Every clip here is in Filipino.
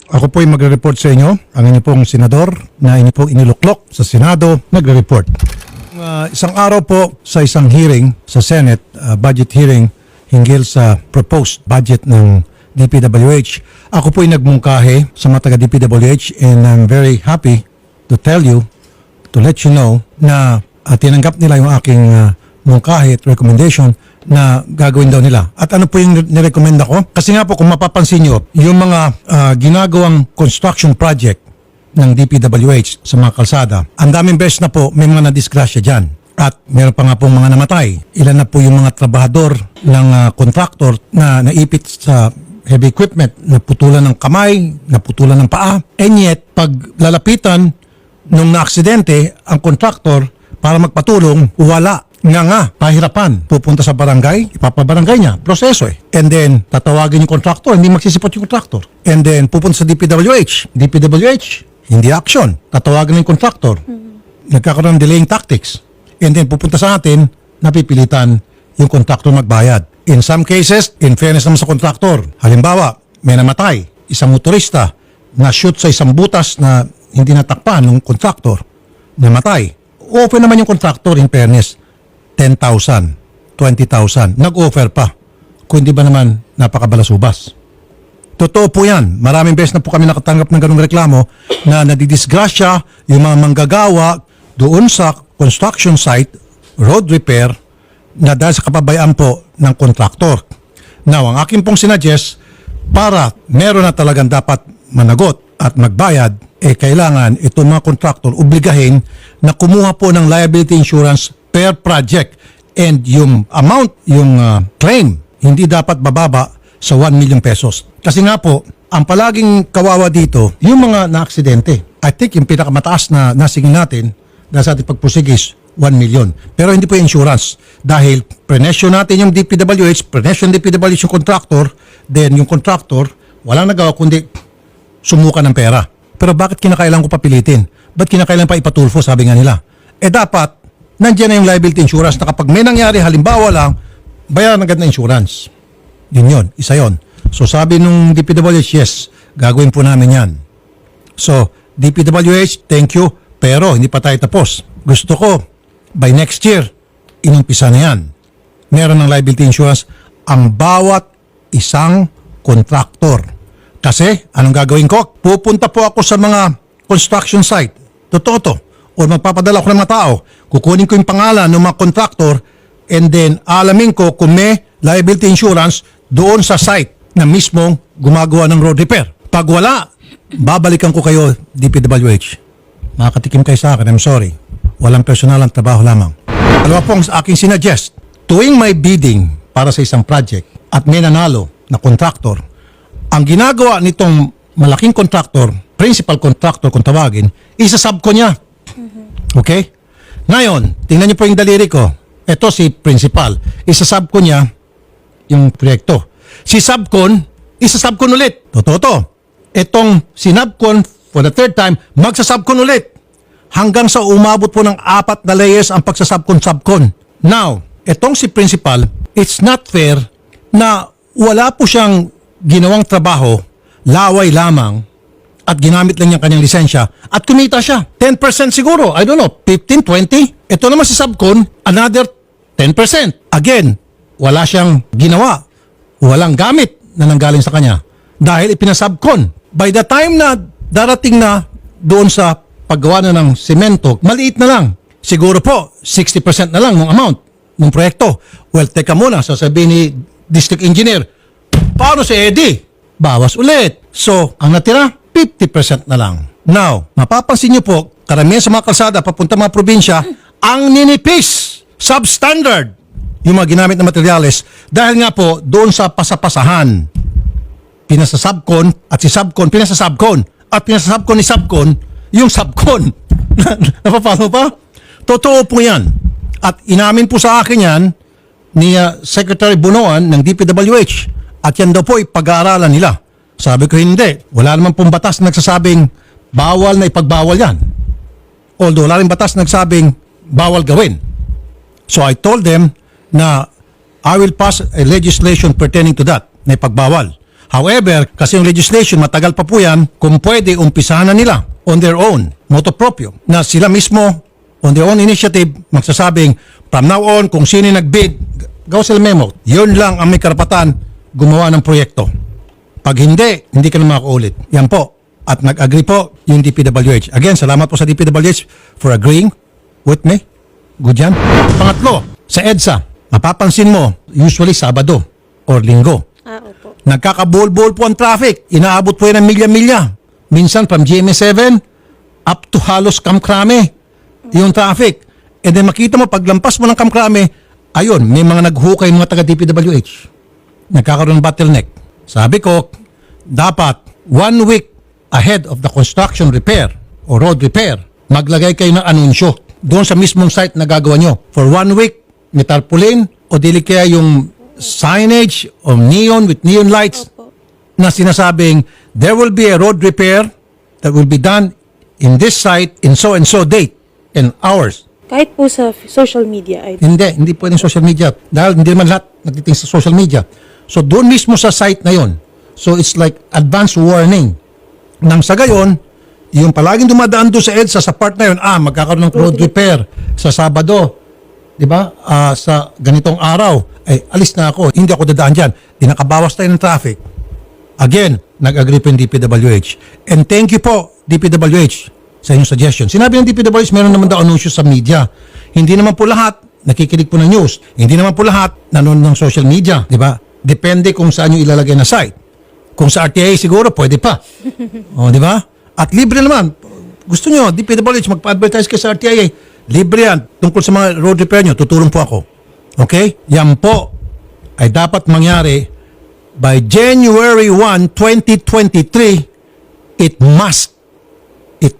Ako po ay magre-report sa inyo. Ang inyo pong senador na inyo pong iniluklok sa Senado, nagre-report. Isang araw po sa isang hearing sa Senate, budget hearing hinggil sa proposed budget ng DPWH. Ako po ay nagmungkahe sa mga taga DPWH and I'm very happy to tell you, to let you know na tinanggap nila yung aking mungkahe at recommendation na gagawin daw nila. At ano po yung nirekomenda ko? Kasi nga po kung mapapansin nyo, yung mga ginagawang construction project ng DPWH sa mga kalsada, ang daming beses na po may mga nadisgrasya dyan. At meron pa nga pong mga namatay. Ilan na po yung mga trabahador ng contractor na naipit sa heavy equipment, naputulan ng kamay, naputulan ng paa. And yet, pag lalapitan nung na-aksidente ang contractor para magpatulong, wala. Nga, pahirapan. Pupunta sa barangay, ipapabarangay niya. Proseso eh. And then, tatawagin yung contractor, hindi magsisipot yung contractor. And then, pupunta sa DPWH. DPWH, hindi action. Tatawagin yung contractor. Nagkakaroon ng delaying tactics. And then, pupunta sa atin, napipilitan yung contractor magbayad. In some cases, in fairness naman sa contractor, halimbawa, may namatay, isang motorista, na-shoot sa isang butas na hindi natakpan ng contractor, namatay. Offer naman yung contractor in fairness, 10,000, 20,000. Nag-offer pa. Kung hindi ba naman napakabalasubas. Totoo po yan. Maraming beses na po kami nakatanggap ng ganung reklamo na nadidisgrasya yung mga manggagawa doon sa construction site, road repair, na dahil sa kapabayaan po ng contractor. Now, ang akin pong sinuggest, para meron na talagang dapat managot at magbayad, kailangan itong mga contractor obligahin na kumuha po ng liability insurance per project and yung amount, yung claim, hindi dapat bababa sa 1 million pesos. Kasi nga po, ang palaging kawawa dito, yung mga na-aksidente. I think yung pinakamataas na nasingin natin dahil sa ating pagpusigis, 1 million. Pero hindi po yung insurance. Dahil prenesyo natin yung DPWH, prenesyo ng DPWH yung contractor, then yung contractor, walang nagawa kundi sumuka ng pera. Pero bakit kinakailangan ko papilitin? Ba't kinakailangan pa ipatulfo, sabi nga nila? Dapat, nandiyan na yung liability insurance na kapag may nangyari, halimbawa lang, bayaran agad na insurance. Yun, isa yon. So sabi nung DPWH, yes, gagawin po namin yan. So, DPWH, thank you, pero hindi pa tayo tapos. Gusto ko, by next year, inumpisa na yan. Meron ng liability insurance ang bawat isang contractor. Kasi, anong gagawin ko? Pupunta po ako sa mga construction site. Totoo to. O magpapadala ko ng mga tao. Kukunin ko yung pangalan ng mga contractor and then alamin ko kung may liability insurance doon sa site na mismong gumagawa ng road repair. Pag wala, babalikan ko kayo DPWH. Makakatikim kayo sa akin. I'm sorry. Walang personal ang trabaho lamang. Dalawa pong aking sinuggest. Tuwing may bidding para sa isang project at may nanalo na contractor, ang ginagawa nitong malaking contractor, principal contractor kung tawagin, isa-sub ko niya. Okay? Ngayon, tingnan niyo po yung daliri ko. Ito si principal. Isa-sub ko niya yung proyekto. Si subcon, isa-subcon ulit. Totoo to. Itong sinubcon for the third time, magsa-subcon ulit. Hanggang sa umabot po ng 4 na layers ang pagsasubcon-subcon. Now, itong si principal, it's not fair na wala po siyang ginawang trabaho, laway lamang, at ginamit lang niyang kanyang lisensya, at kumita siya. 10% siguro, I don't know, 15, 20. Ito naman si subcon, another 10%. Again, wala siyang ginawa, walang gamit na nanggaling sa kanya. Dahil ipinasubcon. By the time na darating na doon sa paggawa na ng semento, maliit na lang. Siguro po, 60% na lang ng amount ng proyekto. Well, teka muna, sasabihin ni District Engineer, paano si Eddie? Bawas ulit. So, ang natira, 50% na lang. Now, mapapansin niyo po, karamihan sa mga kalsada, papunta mga probinsya, ang ninipis, substandard, yung mga ginamit na materyales, dahil nga po, doon sa pasapasahan, pinasasubcon, at si subcon, pinasasubcon, at pinasasubcon ni subcon, yung subcon. Napapano pa? Totoo po yan. At inamin po sa akin yan, ni Secretary Bunoan ng DPWH. At yan daw po ipag-aaralan nila. Sabi ko hindi. Wala naman pong batas na nagsasabing bawal na ipagbawal yan. Although wala rin batas na nagsasabing bawal gawin. So I told them na I will pass a legislation pertaining to that na ipagbawal. However, kasi yung legislation, matagal pa po yan, kung pwede, umpisahan na nila on their own, moto proprio, na sila mismo, on their own initiative, magsasabing, from now on, kung sino yung nag-bid, gawa sila memo. Yun lang ang may karapatan gumawa ng proyekto. Pag hindi ka na makakaulit. Yan po. At nag-agree po yung DPWH. Again, salamat po sa DPWH for agreeing with me. Good yan. Pangatlo, sa EDSA, mapapansin mo, usually Sabado or Linggo. Opo. Nagkakabuhol-buhol po ang traffic. Inaabot po yan ng milya-milya. Minsan from GMA7 up to halos Kamkrame yung traffic. And then makita mo, paglampas mo ng Kamkrame, ayun, may mga naghukay mga taga-DPWH. Nagkakaroon ng bottleneck. Sabi ko, dapat 1 week ahead of the construction repair o road repair, maglagay kayo ng anunsyo doon sa mismong site na gagawa nyo. For 1 week, may tarpaulin o dili kaya yung signage o neon with neon lights Opo. na sinasabing there will be a road repair that will be done in this site in so and so date and hours. Kahit po sa social media, Idol. Hindi pwedeng social media dahil hindi naman lahat nagtiting sa social media. So doon mismo sa site na yon. So it's like advance warning. Nang sa gayon, yung palaging dumadaan doon sa EDSA sa part na yun, magkakaroon ng road repair sa Sabado. Di ba? Sa ganitong araw, ay alis na ako. Hindi ako dadaan dyan. Di nakabawas tayo ng traffic. Again, nag-agree po yung DPWH. And thank you po, DPWH, sa inyong suggestion. Sinabi ng DPWH, meron naman daw anunsyo sa media. Hindi naman po lahat nakikinig po ng news. Hindi naman po lahat nanonood ng social media. Di ba? Depende kung saan yung ilalagay na site. Kung sa RTI siguro, pwede pa. O, di ba? At libre naman. Gusto nyo, DPWH, magpa-advertise kayo sa RTI. Libre yan. Tungkol sa mga road repair nyo, tutulong po ako. Okay? Yan po ay dapat mangyari by January 1, 2023. It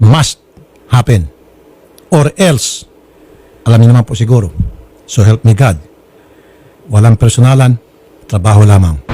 must happen. Or else, alam niyo naman po siguro. So help me God. Walang personalan, trabaho lamang.